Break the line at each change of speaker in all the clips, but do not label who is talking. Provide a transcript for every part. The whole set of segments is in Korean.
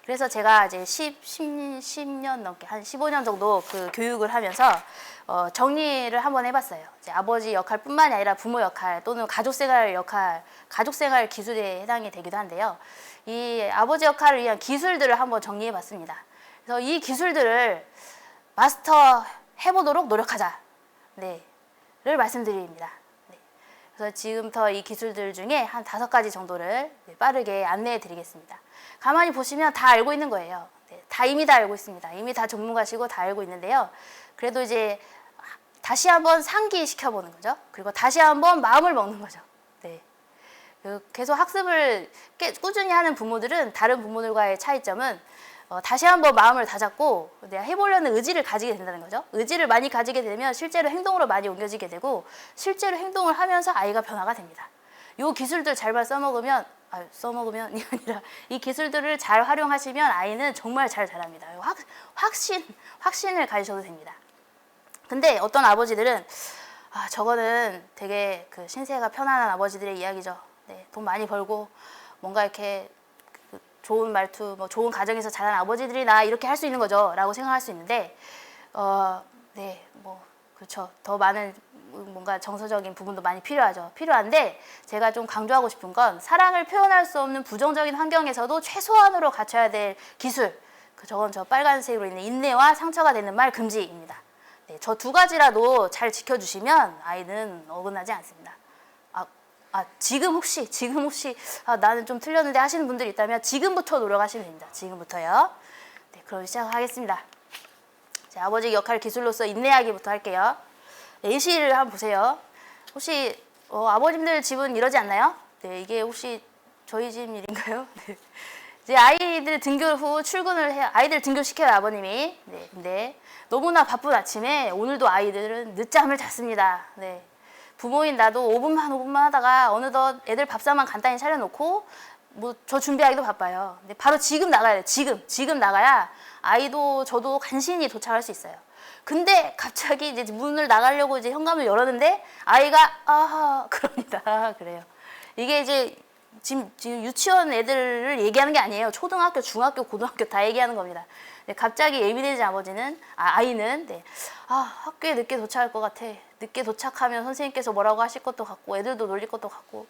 그래서 제가 이제 10년 넘게, 한 15년 정도 그 교육을 하면서 정리를 한번 해봤어요. 이제 아버지 역할뿐만이 아니라 부모 역할 또는 가족생활 역할, 가족생활 기술에 해당이 되기도 한데요. 이 아버지 역할을 위한 기술들을 한번 정리해봤습니다. 그래서 이 기술들을 마스터 해보도록 노력하자. 네, 를 말씀드립니다. 네. 그래서 지금부터 이 기술들 중에 한 5가지 정도를 빠르게 안내해 드리겠습니다. 가만히 보시면 다 알고 있는 거예요. 네, 이미 다 알고 있습니다. 이미 다 전문가시고 다 알고 있는데요. 그래도 이제 다시 한번 상기시켜보는 거죠. 그리고 다시 한번 마음을 먹는 거죠. 네. 계속 학습을 꾸준히 하는 부모들은 다른 부모들과의 차이점은 다시 한번 마음을 다잡고 내가 해보려는 의지를 가지게 된다는 거죠. 의지를 많이 가지게 되면 실제로 행동으로 많이 옮겨지게 되고 실제로 행동을 하면서 아이가 변화가 됩니다. 이 기술들 잘만 써먹으면이 아니라 이 기술들을 잘 활용하시면 아이는 정말 잘 자랍니다. 확신을 가지셔도 됩니다. 근데 어떤 아버지들은 저거는 되게 그 신세가 편안한 아버지들의 이야기죠. 네, 돈 많이 벌고 뭔가 이렇게 좋은 말투, 뭐 좋은 가정에서 자란 아버지들이나 이렇게 할 수 있는 거죠 라고 생각할 수 있는데 네, 뭐 그렇죠. 더 많은 뭔가 정서적인 부분도 많이 필요한데 제가 좀 강조하고 싶은 건 사랑을 표현할 수 없는 부정적인 환경에서도 최소한으로 갖춰야 될 기술, 저건 저 빨간색으로 있는 인내와 상처가 되는 말 금지입니다. 네, 저 2가지라도 잘 지켜주시면 아이는 어긋나지 않습니다. 지금 혹시 나는 좀 틀렸는데 하시는 분들이 있다면 지금부터 노력하시면 됩니다. 지금부터요. 네, 그럼 시작하겠습니다. 자, 아버지 역할 기술로서 인내하기부터 할게요. 예시를 한번 보세요. 혹시 아버님들 집은 이러지 않나요? 네, 이게 혹시 저희 집 일인가요? 네. 이제 아이들 등교 후 출근을 해요. 아이들 등교시켜요, 아버님이. 네, 근데 너무나 바쁜 아침에 오늘도 아이들은 늦잠을 잤습니다. 네. 부모인 나도 5분만 하다가 어느덧 애들 밥상만 간단히 차려놓고 뭐 저 준비하기도 바빠요. 근데 바로 지금 나가야 돼요. 지금 나가야 아이도 저도 간신히 도착할 수 있어요. 근데 갑자기 이제 문을 나가려고 이제 현관을 열었는데 아이가 그럽니다. 그래요. 이게 이제 지금 유치원 애들을 얘기하는 게 아니에요. 초등학교, 중학교, 고등학교 다 얘기하는 겁니다. 네, 갑자기 예민해진 아이는 네, 학교에 늦게 도착할 것 같아. 늦게 도착하면 선생님께서 뭐라고 하실 것도 같고 애들도 놀릴 것도 같고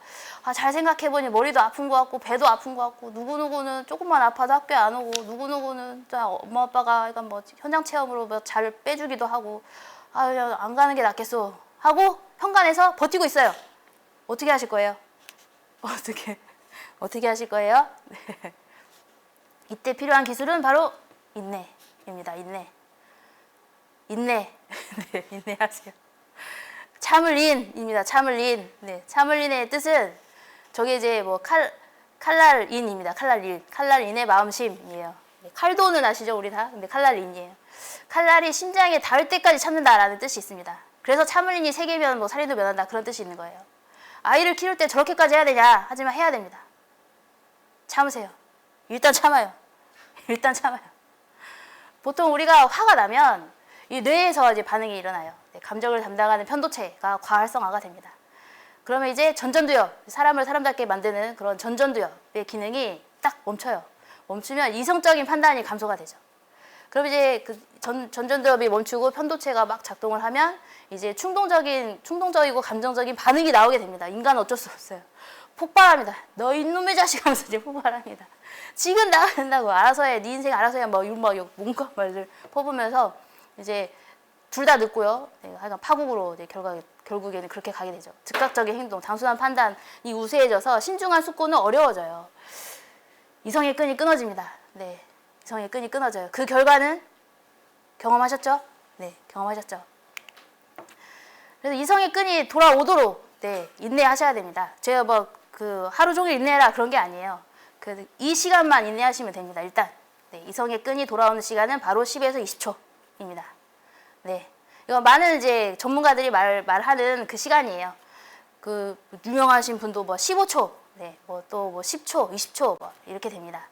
잘 생각해보니 머리도 아픈 것 같고 배도 아픈 것 같고 누구누구는 조금만 아파도 학교에 안 오고 누구누구는 엄마 아빠가 그러니까 뭐 현장 체험으로 뭐 잘 빼주기도 하고 그냥 안 가는 게 낫겠어 하고 현관에서 버티고 있어요. 어떻게 하실 거예요? 어떻게 하실 거예요? 네. 이때 필요한 기술은 바로 인내입니다. 인내. 네, 인내하세요. 참을 인입니다. 참을 인. 네, 참을 인의 뜻은 저게 이제 뭐 칼날인입니다. 칼날인의 마음심이에요. 네, 칼도는 아시죠, 우리 다? 근데 칼날인이에요. 칼날이 심장에 닿을 때까지 참는다라는 뜻이 있습니다. 그래서 참을 인이 3개면 뭐 살인도 면한다 그런 뜻이 있는 거예요. 아이를 키울 때 저렇게까지 해야 되냐? 하지만 해야 됩니다. 참으세요. 일단 참아요. 보통 우리가 화가 나면 이 뇌에서 이제 반응이 일어나요. 감정을 담당하는 편도체가 과활성화가 됩니다. 그러면 이제 전전두엽, 사람을 사람답게 만드는 그런 전전두엽의 기능이 딱 멈춰요. 멈추면 이성적인 판단이 감소가 되죠. 그럼 이제 그 전전두엽이 멈추고 편도체가 막 작동을 하면 이제 충동적이고 감정적인 반응이 나오게 됩니다. 인간은 어쩔 수 없어요. 폭발합니다. 너 이놈의 자식 하면서 이제 폭발합니다. 지금 나가야 된다고. 알아서 해. 네 인생 알아서 해. 뭔가 말들 퍼부면서 이제 둘 다 늦고요. 네, 하여간 파국으로 이제 결국에는 그렇게 가게 되죠. 즉각적인 행동, 단순한 판단이 우세해져서 신중한 숙고는 어려워져요. 이성의 끈이 끊어집니다. 네, 이성의 끈이 끊어져요. 그 결과는 경험하셨죠? 네, 경험하셨죠. 그래서 이성의 끈이 돌아오도록 네, 인내하셔야 됩니다. 제가 뭐 그 하루 종일 인내해라 그런 게 아니에요. 이 시간만 인내하시면 됩니다. 일단 네, 이성의 끈이 돌아오는 시간은 바로 10에서 20초입니다. 네, 이거 많은 이제 전문가들이 말하는 그 시간이에요. 그 유명하신 분도 뭐 15초, 네, 뭐 또 뭐 10초, 20초 뭐 이렇게 됩니다.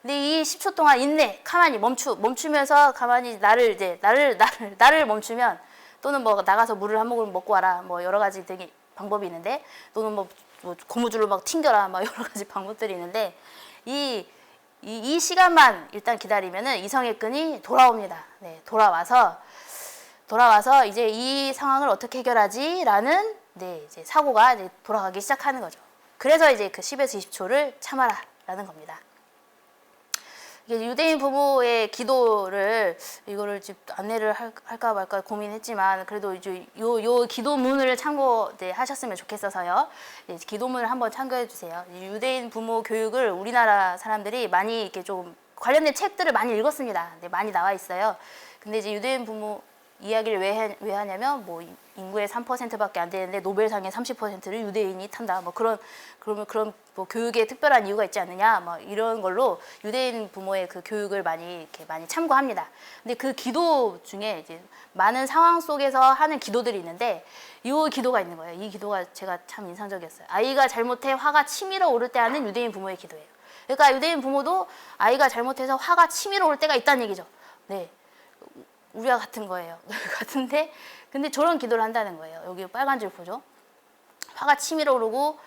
근데 이 10초 동안 인내, 가만히 멈추면서 가만히 나를 멈추면 또는 뭐 나가서 물을 한 모금 먹고 와라, 뭐 여러 가지 되게 방법이 있는데 또는 뭐 고무줄로 막 튕겨라, 막 여러 가지 방법들이 있는데 이 이 시간만 일단 기다리면은 이성의 끈이 돌아옵니다. 네, 돌아와서 이제 이 상황을 어떻게 해결하지라는 네, 이제 사고가 이제 돌아가기 시작하는 거죠. 그래서 이제 그 10에서 20초를 참아라라는 겁니다. 이게 유대인 부모의 기도를 이거를 지금 안내를 할까 말까 고민했지만 그래도 이제 요 기도문을 참고 네, 하셨으면 좋겠어서요. 네, 기도문을 한번 참고해 주세요. 유대인 부모 교육을 우리나라 사람들이 많이 이렇게 좀 관련된 책들을 많이 읽었습니다. 네, 많이 나와 있어요. 근데 이제 유대인 부모 이야기를 왜 하냐면 뭐 인구의 3%밖에 안 되는데 노벨상의 30%를 유대인이 탄다. 뭐 그런 뭐 교육에 특별한 이유가 있지 않느냐. 뭐 이런 걸로 유대인 부모의 그 교육을 많이 참고합니다. 근데 그 기도 중에 이제 많은 상황 속에서 하는 기도들이 있는데 이 기도가 있는 거예요. 이 기도가 제가 참 인상적이었어요. 아이가 잘못해 화가 치밀어 오를 때 하는 유대인 부모의 기도예요. 그러니까 유대인 부모도 아이가 잘못해서 화가 치밀어 올 때가 있다는 얘기죠. 네. 우리와 같은 거예요. 같은데 근데 저런 기도를 한다는 거예요. 여기 빨간 줄 보죠. 화가 치밀어 오르고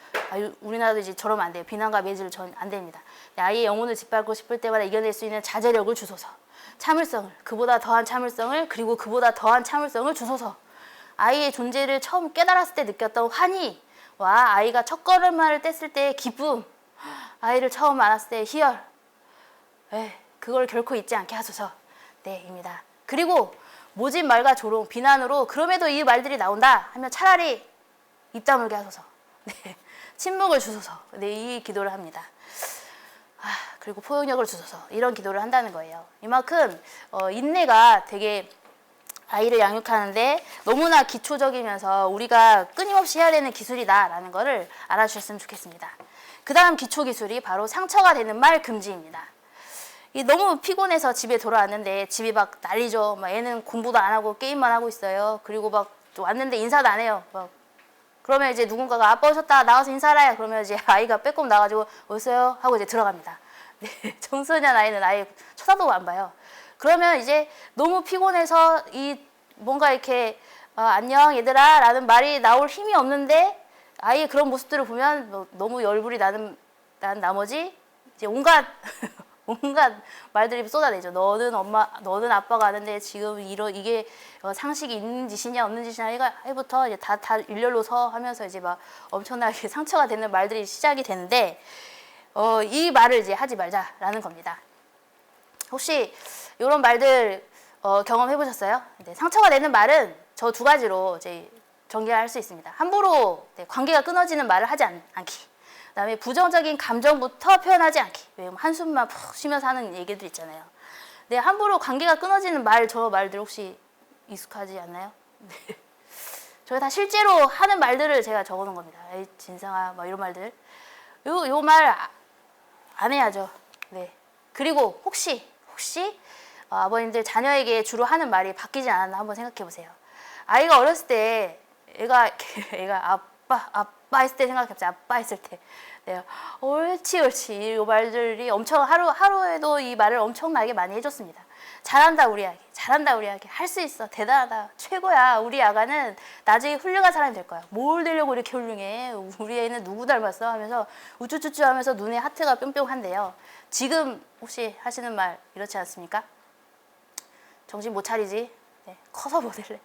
우리나라도 이제 저러면 안 돼요. 비난과 매질 전 안 됩니다. 아이의 영혼을 짓밟고 싶을 때마다 이겨낼 수 있는 자제력을 주소서. 참을성을, 그보다 더한 참을성을, 그리고 그보다 더한 참을성을 주소서. 아이의 존재를 처음 깨달았을 때 느꼈던 환희와 아이가 첫 걸음마를 뗐을 때의 기쁨, 아이를 처음 안았을 때의 희열, 그걸 결코 잊지 않게 하소서. 네, 입니다. 그리고 모진 말과 조롱, 비난으로 그럼에도 이 말들이 나온다 하면 차라리 입 다물게 하소서. 네, 침묵을 주소서. 네, 이 기도를 합니다. 그리고 포용력을 주소서. 이런 기도를 한다는 거예요. 이만큼 인내가 되게 아이를 양육하는데 너무나 기초적이면서 우리가 끊임없이 해야 되는 기술이다라는 거를 알아주셨으면 좋겠습니다. 그 다음 기초 기술이 바로 상처가 되는 말 금지입니다. 너무 피곤해서 집에 돌아왔는데 집이 막 난리죠. 막 애는 공부도 안 하고 게임만 하고 있어요. 그리고 막 왔는데 인사도 안 해요. 막 그러면 이제 누군가가 아빠 오셨다 나와서 인사하라. 그러면 이제 아이가 빼꼼 나가지고 오세요 하고 이제 들어갑니다. 네, 청소년 아이는 아예 쳐다도 안 봐요. 그러면 이제 너무 피곤해서 뭔가 이렇게 안녕 얘들아 라는 말이 나올 힘이 없는데 아이의 그런 모습들을 보면 너무 열불이 난 나머지 이제 온갖 말들이 쏟아내죠. 너는 아빠가 아는데 지금 이게 상식이 있는 짓이냐 없는 짓이냐 해부터 이제 다 일렬로 서 하면서 이제 막 엄청나게 상처가 되는 말들이 시작이 되는데 이 말을 이제 하지 말자라는 겁니다. 혹시 이런 말들 경험해 보셨어요? 네, 상처가 되는 말은 저 두 가지로 이제 전개할 수 있습니다. 함부로 관계가 끊어지는 말을 하지 않기. 그다음에 부정적인 감정부터 표현하지 않기. 왜냐면 한숨만 푹 쉬면서 하는 얘기들 있잖아요. 네, 함부로 관계가 끊어지는 저 말들 혹시 익숙하지 않나요? 네. 저희 다 실제로 하는 말들을 제가 적어놓은 겁니다. 에이, 진상아, 막 이런 말들. 요 말 안 해야죠. 네. 그리고 혹시 아버님들 자녀에게 주로 하는 말이 바뀌지 않았나 한번 생각해 보세요. 아이가 어렸을 때 애가 아빠 했을 때 생각해보세요. 아빠 했을 때. 네. 옳지. 이 말들이 엄청 하루에도 이 말을 엄청나게 많이 해줬습니다. 잘한다 우리 아기. 할 수 있어. 대단하다. 최고야. 우리 아가는 나중에 훌륭한 사람이 될 거야. 뭘 되려고 이렇게 훌륭해. 우리 애는 누구 닮았어? 하면서 우쭈쭈쭈 하면서 눈에 하트가 뿅뿅한데요. 지금 혹시 하시는 말 이렇지 않습니까? 정신 못 차리지? 네. 커서 뭐 될래?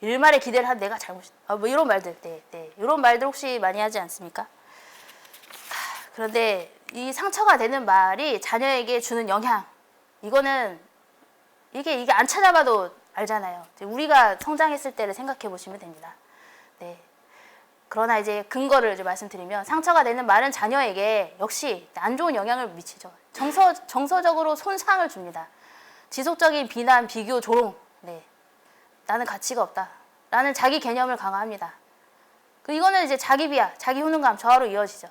일말의 기대를 한 내가 잘못이다. 뭐 이런 말들. 네. 이런 말들 혹시 많이 하지 않습니까? 그런데 이 상처가 되는 말이 자녀에게 주는 영향, 이거는 이게 안 찾아봐도 알잖아요. 우리가 성장했을 때를 생각해 보시면 됩니다. 네. 그러나 이제 근거를 이제 말씀드리면 상처가 되는 말은 자녀에게 역시 안 좋은 영향을 미치죠. 정서적으로 손상을 줍니다. 지속적인 비난, 비교, 조롱. 네. 나는 가치가 없다. 라는 자기 개념을 강화합니다. 이거는 이제 자기 비하, 자기 훈훈감, 저하로 이어지죠.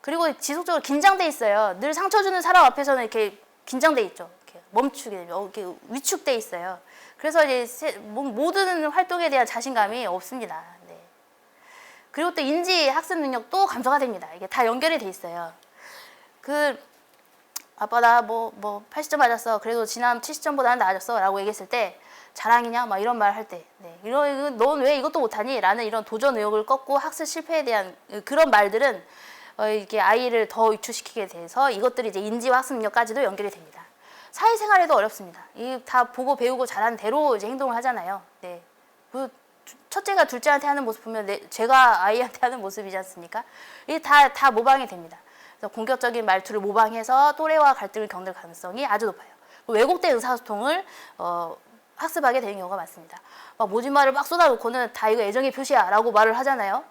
그리고 지속적으로 긴장돼 있어요. 늘 상처 주는 사람 앞에서는 이렇게 긴장돼 있죠. 이렇게 멈추게, 이렇게 위축돼 있어요. 그래서 이제 모든 활동에 대한 자신감이 없습니다. 네. 그리고 또 인지 학습 능력도 감소가 됩니다. 이게 다 연결이 돼 있어요. 아빠 나 뭐 80점 맞았어. 그래도 지난 70점보다는 나아졌어. 라고 얘기했을 때 자랑이냐? 막 이런 말 할 때. 네. 넌 왜 이것도 못하니? 라는 이런 도전 의욕을 꺾고 학습 실패에 대한 그런 말들은 이게 아이를 더 유출시키게 돼서 이것들이 이제 인지와 학습 능력까지도 연결이 됩니다. 사회생활에도 어렵습니다. 이 다 보고 배우고 잘한 대로 이제 행동을 하잖아요. 네. 첫째가 둘째한테 하는 모습 보면 제가 아이한테 하는 모습이지 않습니까? 이게 다 모방이 됩니다. 그래서 공격적인 말투를 모방해서 또래와 갈등을 겪는 가능성이 아주 높아요. 왜곡된 의사소통을 학습하게 되는 경우가 많습니다. 막 모진말을 막 쏟아놓고는 다 이거 애정의 표시야 라고 말을 하잖아요.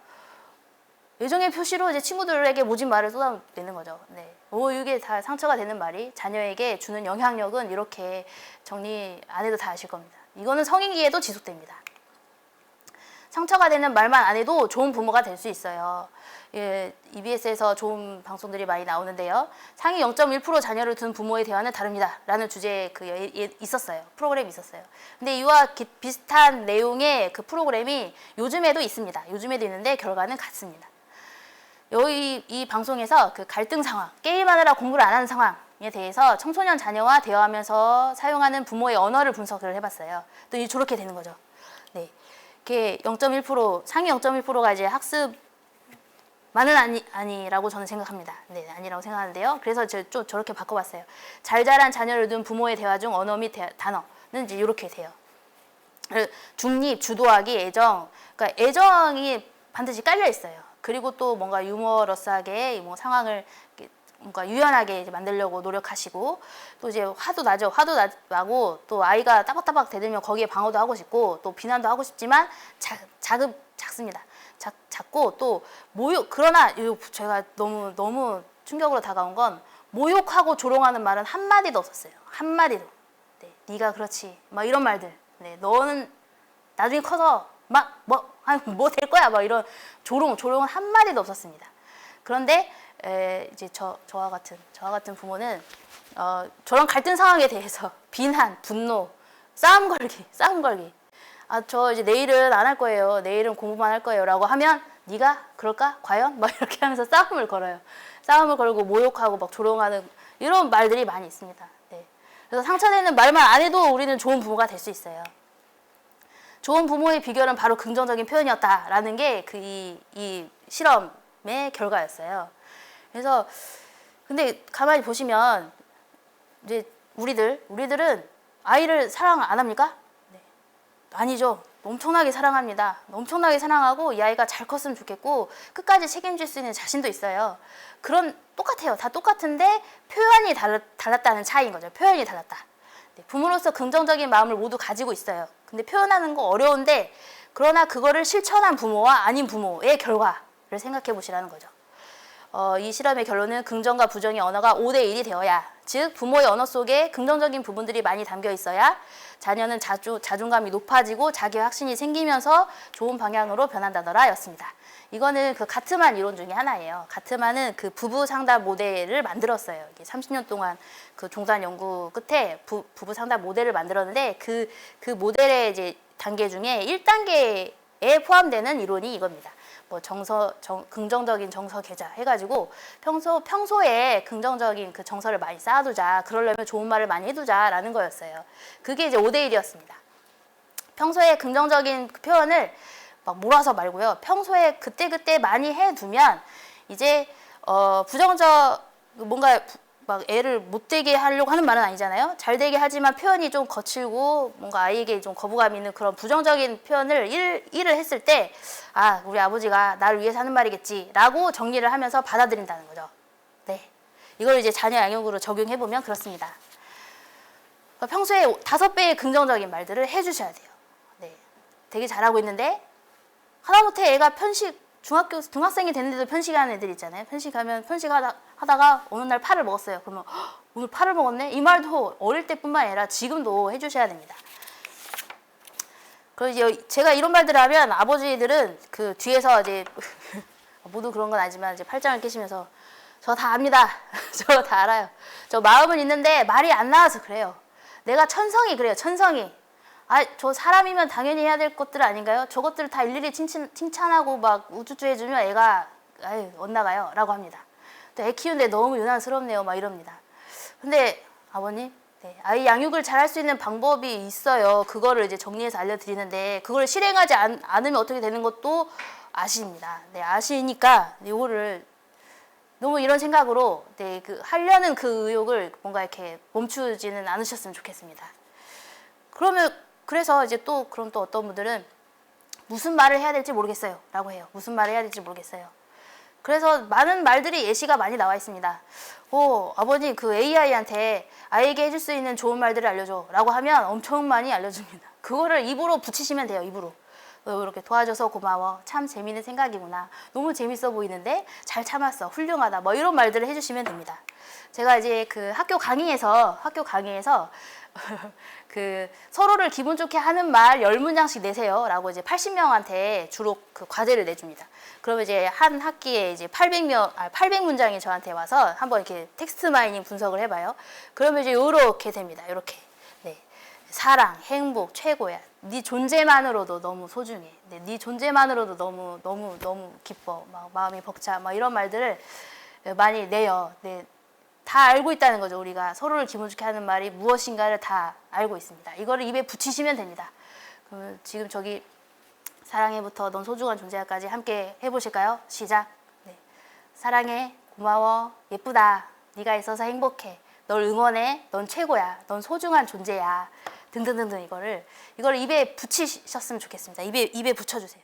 애정의 표시로 이제 친구들에게 모진말을 쏟아내는 거죠. 네. 이게 다 상처가 되는 말이 자녀에게 주는 영향력은 이렇게 정리 안 해도 다 아실 겁니다. 이거는 성인기에도 지속됩니다. 상처가 되는 말만 안 해도 좋은 부모가 될 수 있어요. 예, EBS에서 좋은 방송들이 많이 나오는데요. 상위 0.1% 자녀를 둔 부모의 대화는 다릅니다. 라는 주제에 있었어요. 프로그램이 있었어요. 근데 이와 비슷한 내용의 그 프로그램이 요즘에도 있습니다. 요즘에도 있는데 결과는 같습니다. 이 방송에서 그 갈등 상황, 게임하느라 공부를 안 하는 상황에 대해서 청소년 자녀와 대화하면서 사용하는 부모의 언어를 분석을 해봤어요. 또 저렇게 되는 거죠. 네. 이렇게 0.1% 상위 0.1%가 이제 학습만은 아니라고 저는 생각합니다. 네, 아니라고 생각하는데요. 그래서 좀 저렇게 바꿔봤어요. 잘 자란 자녀를 둔 부모의 대화 중 언어 및 단어는 이제 이렇게 돼요. 중립, 주도하기, 애정. 그러니까 애정이 반드시 깔려 있어요. 그리고 또 뭔가 유머러스하게 뭐 상황을 뭔가 유연하게 이제 만들려고 노력하시고, 또 이제 화도 나고, 또 아이가 따박따박 대들면 거기에 방어도 하고 싶고, 또 비난도 하고 싶지만 작습니다. 작고, 또 그러나 제가 너무 충격으로 다가온 건 모욕하고 조롱하는 말은 한마디도 없었어요. 한마디도. 네, 네가 그렇지. 막 이런 말들. 네, 너는 나중에 커서 뭐 될 거야. 막 이런 조롱은 한마디도 없었습니다. 그런데 이제 저와 같은 부모는 저런 갈등 상황에 대해서 비난, 분노, 싸움 걸기. 저 이제 내일은 안 할 거예요. 내일은 공부만 할 거예요라고 하면 네가 그럴까? 과연? 막 이렇게 하면서 싸움을 걸어요. 싸움을 걸고 모욕하고 막 조롱하는 이런 말들이 많이 있습니다. 네. 그래서 상처내는 말만 안 해도 우리는 좋은 부모가 될 수 있어요. 좋은 부모의 비결은 바로 긍정적인 표현이었다라는 게 이 실험의 결과였어요. 그래서 근데 가만히 보시면 이제 우리들은 아이를 사랑 안 합니까? 네. 아니죠. 엄청나게 사랑합니다. 엄청나게 사랑하고 이 아이가 잘 컸으면 좋겠고 끝까지 책임질 수 있는 자신도 있어요. 똑같아요. 다 똑같은데 표현이 달랐다는 차이인 거죠. 표현이 달랐다. 네. 부모로서 긍정적인 마음을 모두 가지고 있어요. 근데 표현하는 거 어려운데 그러나 그거를 실천한 부모와 아닌 부모의 결과를 생각해 보시라는 거죠. 이 실험의 결론은 긍정과 부정의 언어가 5대1이 되어야, 즉 부모의 언어 속에 긍정적인 부분들이 많이 담겨 있어야 자녀는 자존감이 높아지고 자기 확신이 생기면서 좋은 방향으로 변한다더라 였습니다. 이거는 그 가트만 이론 중에 하나예요. 가트만은 그 부부 상담 모델을 만들었어요. 이게 30년 동안 그 종산 연구 끝에 부부 상담 모델을 만들었는데 그 모델의 이제 단계 중에 1단계에 포함되는 이론이 이겁니다. 뭐 긍정적인 정서 계좌 해가지고 평소에 긍정적인 그 정서를 많이 쌓아두자. 그러려면 좋은 말을 많이 해두자라는 거였어요. 그게 이제 5대1이었습니다. 평소에 긍정적인 표현을 막 몰아서 말고요. 평소에 그때 많이 해두면 이제 뭔가 막 애를 못되게 하려고 하는 말은 아니잖아요. 잘 되게 하지만 표현이 좀 거칠고 뭔가 아이에게 좀 거부감 있는 그런 부정적인 표현을 일을 했을 때 우리 아버지가 나를 위해서 하는 말이겠지라고 정리를 하면서 받아들인다는 거죠. 네, 이걸 이제 자녀 양육으로 적용해보면 그렇습니다. 평소에 5배의 긍정적인 말들을 해주셔야 돼요. 네, 되게 잘하고 있는데 하다못해 애가 중학생이 됐는데도 편식하는 애들 있잖아요. 편식하다가 어느 날 파를 먹었어요. 그러면 오늘 파를 먹었네? 이 말도 어릴 때뿐만 아니라 지금도 해주셔야 됩니다. 그리고 제가 이런 말들을 하면 아버지들은 그 뒤에서 이제 모두 그런 건 아니지만 이제 팔짱을 끼시면서 저 다 압니다. 저 다 알아요. 저 마음은 있는데 말이 안 나와서 그래요. 내가 천성이 그래요. 천성이. 저 사람이면 당연히 해야 될 것들 아닌가요? 저것들을 다 일일이 칭찬하고 막 우쭈쭈 해주면 애가 엇나가요 라고 합니다. 또 애 키우는데 너무 유난스럽네요 막 이럽니다. 근데 아버님, 네, 아이 양육을 잘할 수 있는 방법이 있어요. 그거를 이제 정리해서 알려드리는데 그걸 실행하지 않으면 어떻게 되는 것도 아십니다. 네, 아시니까 이거를 너무 이런 생각으로 네, 그 하려는 그 의욕을 뭔가 이렇게 멈추지는 않으셨으면 좋겠습니다. 그래서 이제 그럼 또 어떤 분들은 무슨 말을 해야 될지 모르겠어요 라고 해요. 무슨 말을 해야 될지 모르겠어요. 그래서 많은 말들이 예시가 많이 나와 있습니다. 아버님 그 AI한테 아이에게 해줄 수 있는 좋은 말들을 알려줘 라고 하면 엄청 많이 알려줍니다. 그거를 입으로 붙이시면 돼요. 입으로. 이렇게 도와줘서 고마워. 참 재미있는 생각이구나. 너무 재밌어 보이는데 잘 참았어. 훌륭하다. 뭐 이런 말들을 해주시면 됩니다. 제가 이제 그 학교 강의에서 그 서로를 기분 좋게 하는 말 10문장씩 내세요 라고 이제 80명한테 주로 그 과제를 내줍니다. 그러면 이제 한 학기에 이제 800문장이 저한테 와서 한번 이렇게 텍스트 마이닝 분석을 해봐요. 그러면 이제 요렇게 됩니다. 요렇게. 네. 사랑, 행복, 최고야. 네 존재만으로도 너무 소중해. 네 존재만으로도 너무 기뻐. 막 마음이 벅차. 막 이런 말들을 많이 내요. 네. 다 알고 있다는 거죠. 우리가 서로를 기분 좋게 하는 말이 무엇인가를 다 알고 있습니다. 이거를 입에 붙이시면 됩니다. 그럼 지금 저기 사랑해부터 넌 소중한 존재야까지 함께 해보실까요? 시작. 네. 사랑해, 고마워, 예쁘다, 네가 있어서 행복해, 널 응원해, 넌 최고야, 넌 소중한 존재야 등등등등 이거를 입에 붙이셨으면 좋겠습니다. 입에 붙여주세요.